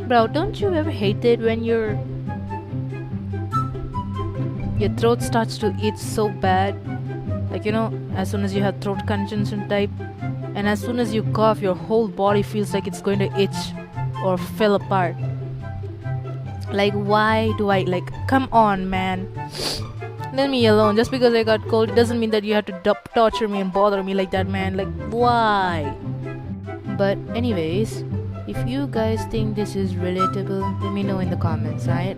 Bro, don't you ever hate it when your throat starts to itch so bad? Like, as soon as you have throat congestion type, and as soon as you cough, your whole body feels like it's going to itch or fell apart. Like, why do I, like, come on, man. Leave me alone. Just because I got cold, it doesn't mean that you have to torture me and bother me like that, man. Like, why? But, anyways, if you guys think this is relatable, let me know in the comments, right?